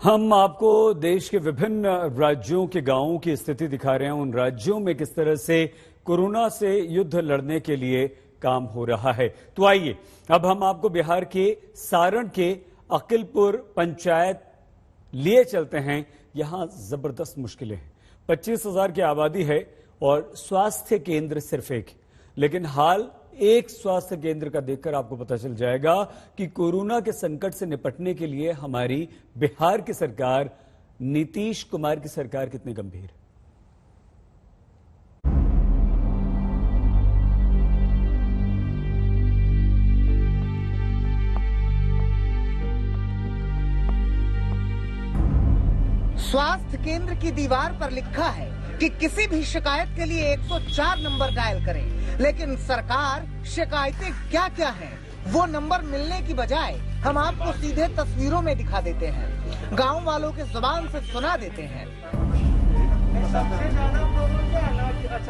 हम आपको देश के विभिन्न राज्यों के गांवों की स्थिति दिखा रहे हैं। उन राज्यों में किस तरह से कोरोना से युद्ध लड़ने के लिए काम हो रहा है। तो आइए अब हम आपको बिहार के सारण के अकिलपुर पंचायत लिए चलते हैं। यहां जबरदस्त मुश्किलें हैं। 25,000 की आबादी है और स्वास्थ्य केंद्र सिर्फ एक, लेकिन हाल एक स्वास्थ्य केंद्र का देखकर आपको पता चल जाएगा कि कोरोना के संकट से निपटने के लिए हमारी बिहार की सरकार, नीतीश कुमार की सरकार कितनी गंभीर है। स्वास्थ्य केंद्र की दीवार पर लिखा है कि किसी भी शिकायत के लिए 104 नंबर डायल करें, लेकिन सरकार शिकायतें क्या क्या हैं वो नंबर मिलने की बजाय हम आपको सीधे तस्वीरों में दिखा देते हैं, गांव वालों के जुबान से सुना देते हैं।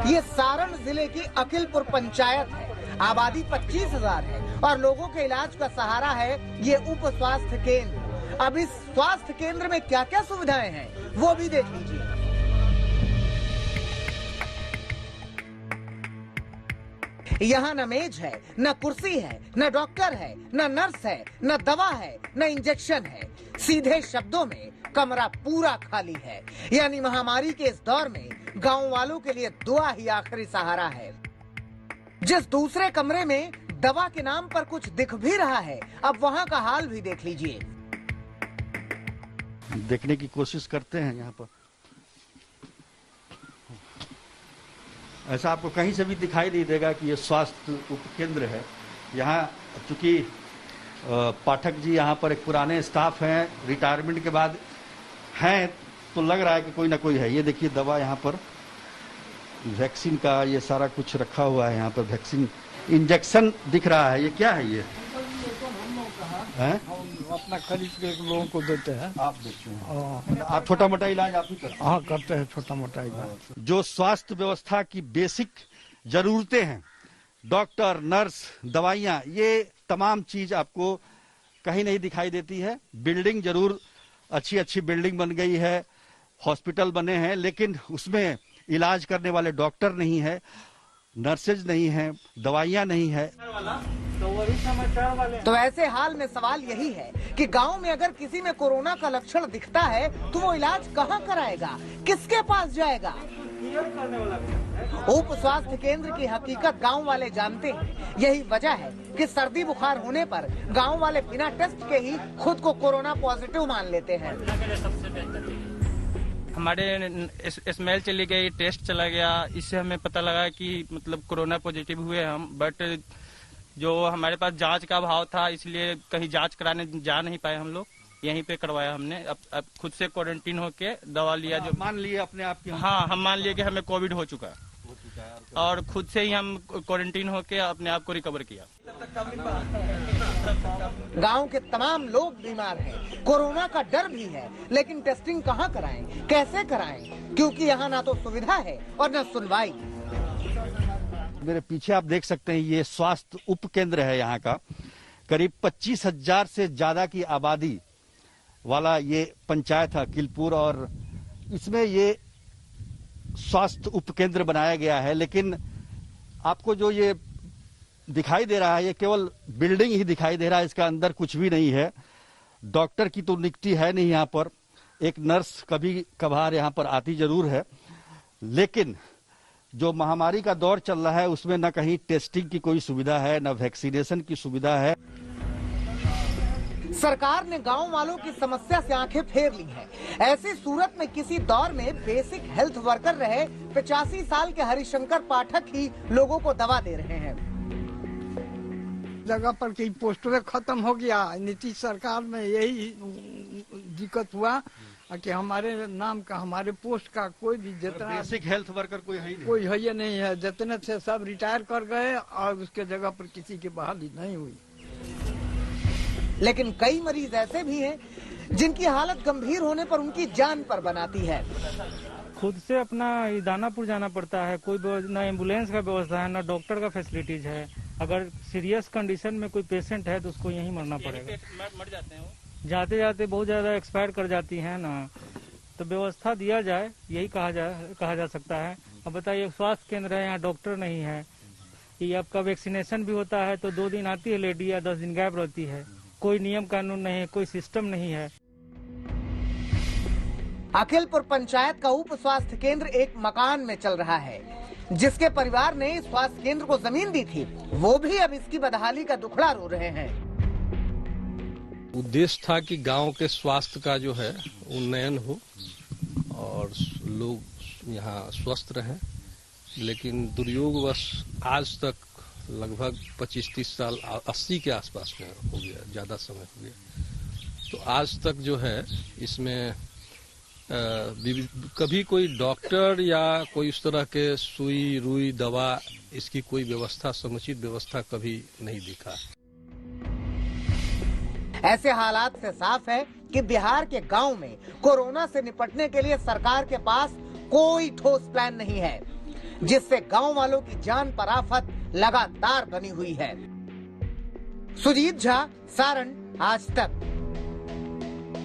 ये सारण जिले की अकिलपुर पंचायत है। आबादी 25,000 है और लोगों के इलाज का सहारा है ये उप स्वास्थ्य केंद्र। अब इस स्वास्थ्य केंद्र में क्या क्या सुविधाएं हैं वो भी देख लीजिए। यहाँ न मेज है, न कुर्सी है, न डॉक्टर है, न नर्स है, न दवा है, न इंजेक्शन है। सीधे शब्दों में कमरा पूरा खाली है। यानी महामारी के इस दौर में गांव वालों के लिए दुआ ही आखिरी सहारा है। जिस दूसरे कमरे में दवा के नाम पर कुछ दिख भी रहा है, अब वहाँ का हाल भी देख लीजिए। देखने की कोशिश करते हैं। यहाँ पर ऐसा आपको कहीं से भी दिखाई नहीं देगा कि ये स्वास्थ्य उपकेंद्र है। यहाँ चूंकि पाठक जी यहाँ पर एक पुराने स्टाफ हैं, रिटायरमेंट के बाद हैं, तो लग रहा है कि कोई ना कोई है। ये देखिए दवा यहाँ पर, वैक्सीन का ये सारा कुछ रखा हुआ है। यहाँ पर वैक्सीन इंजेक्शन दिख रहा है। ये क्या है ये? हैं? अपना खरीद के लोगों को देते हैं। आप देते हैं? आप छोटा मोटा इलाज आप ही करते हैं? हाँ, करते हैं छोटा मोटा इलाज। जो स्वास्थ्य व्यवस्था की बेसिक जरूरतें हैं, डॉक्टर, नर्स, दवाइयाँ, ये तमाम चीज आपको कहीं नहीं दिखाई देती है। बिल्डिंग जरूर अच्छी अच्छी बिल्डिंग बन गई है, हॉस्पिटल बने हैं, लेकिन उसमें इलाज करने वाले डॉक्टर नहीं है, नर्सेज नहीं है, दवाइयाँ नहीं है। तो ऐसे हाल में सवाल यही है कि गांव में अगर किसी में कोरोना का लक्षण दिखता है तो वो इलाज कहां कराएगा, किसके पास जाएगा? उप स्वास्थ्य केंद्र की हकीकत गांव वाले जानते हैं। यही वजह है कि सर्दी बुखार होने पर गांव वाले बिना टेस्ट के ही खुद को कोरोना पॉजिटिव मान लेते हैं। हमारे स्मेल चली गई, टेस्ट चला गया, इससे हमें पता लगा कि मतलब कोरोना पॉजिटिव हुए हम। बट जो हमारे पास जांच का अभाव था, इसलिए कहीं जांच कराने जा नहीं पाए हम लोग। यहीं पे करवाया हमने। अब खुद से क्वारंटीन होके दवा लिया। जो मान लिए अपने आप की? हाँ, हम मान लिए कि हमें कोविड हो चुका है और खुद से ही हम क्वारंटीन होके अपने आप को रिकवर किया। गांव के तमाम लोग बीमार हैं, कोरोना का डर भी है, लेकिन टेस्टिंग कहां कराएं, कैसे कराएं? क्योंकि यहाँ ना तो सुविधा है और न सुनवाई। मेरे पीछे आप देख सकते हैं, ये स्वास्थ्य उप केंद्र है। यहाँ का करीब 25,000 से ज्यादा की आबादी वाला ये पंचायत है अकिलपुर, और इसमें ये स्वास्थ्य उप केंद्र बनाया गया है। लेकिन आपको जो ये दिखाई दे रहा है, ये केवल बिल्डिंग ही दिखाई दे रहा है, इसका अंदर कुछ भी नहीं है। डॉक्टर की तो नियुक्ति है नहीं यहाँ पर। एक नर्स कभी कभार यहाँ पर आती जरूर है, लेकिन जो महामारी का दौर चल रहा है उसमें न कहीं टेस्टिंग की कोई सुविधा है, न वैक्सीनेशन की सुविधा है। सरकार ने गांव वालों की समस्या से आंखें फेर ली है। ऐसी सूरत में किसी दौर में बेसिक हेल्थ वर्कर रहे 85 साल के हरिशंकर पाठक ही लोगों को दवा दे रहे हैं। जगह पर कई पोस्टर खत्म हो गया। नीतीश सरकार में यही दिक्कत हुआ कि हमारे नाम का, हमारे पोस्ट का कोई भी जितना बेसिक हेल्थ वर्कर कोई है ही नहीं। कोई है ही नहीं है। जितने से सब रिटायर कर गए और उसके जगह पर किसी की बहाली नहीं हुई। लेकिन कई मरीज ऐसे भी हैं जिनकी हालत गंभीर होने पर उनकी जान पर बनाती है। खुद से अपना दानापुर जाना पड़ता है। कोई न एम्बुलेंस का व्यवस्था है, न डॉक्टर का फैसिलिटीज है। अगर सीरियस कंडीशन में कोई पेशेंट है तो उसको यहीं मरना पड़ेगा। मर जाते हैं वो। जाते जाते बहुत ज्यादा एक्सपायर कर जाती हैं ना, तो व्यवस्था दिया जाए, यही कहा जा सकता है। अब बताइए, स्वास्थ्य केंद्र है, यहाँ डॉक्टर नहीं है, ये आपका वैक्सीनेशन भी होता है तो 2 दिन आती है लेडी या 10 दिन गायब रहती है, कोई नियम कानून नहीं है, कोई सिस्टम नहीं है। अखिलपुर पंचायत का उप स्वास्थ्य केंद्र एक मकान में चल रहा है। जिसके परिवार ने इस स्वास्थ्य केंद्र को जमीन दी थी, वो भी अब इसकी बदहाली का दुखड़ा रो रहे हैं। उद्देश्य था कि गांव के स्वास्थ्य का जो है उन्नयन हो और लोग यहाँ स्वस्थ रहें, लेकिन दुर्योगवश आज तक लगभग 25-30 साल 80 के आसपास में हो गया, ज्यादा समय हो गया, तो आज तक जो है इसमें कभी कोई डॉक्टर या कोई इस तरह के सुई रुई दवा, इसकी कोई व्यवस्था, समुचित व्यवस्था कभी नहीं दिखा। ऐसे हालात से साफ है कि बिहार के गांव में कोरोना से निपटने के लिए सरकार के पास कोई ठोस प्लान नहीं है, जिससे गांव वालों की जान पर आफत लगातार बनी हुई है। सुजीत झा, सारण, आज तक।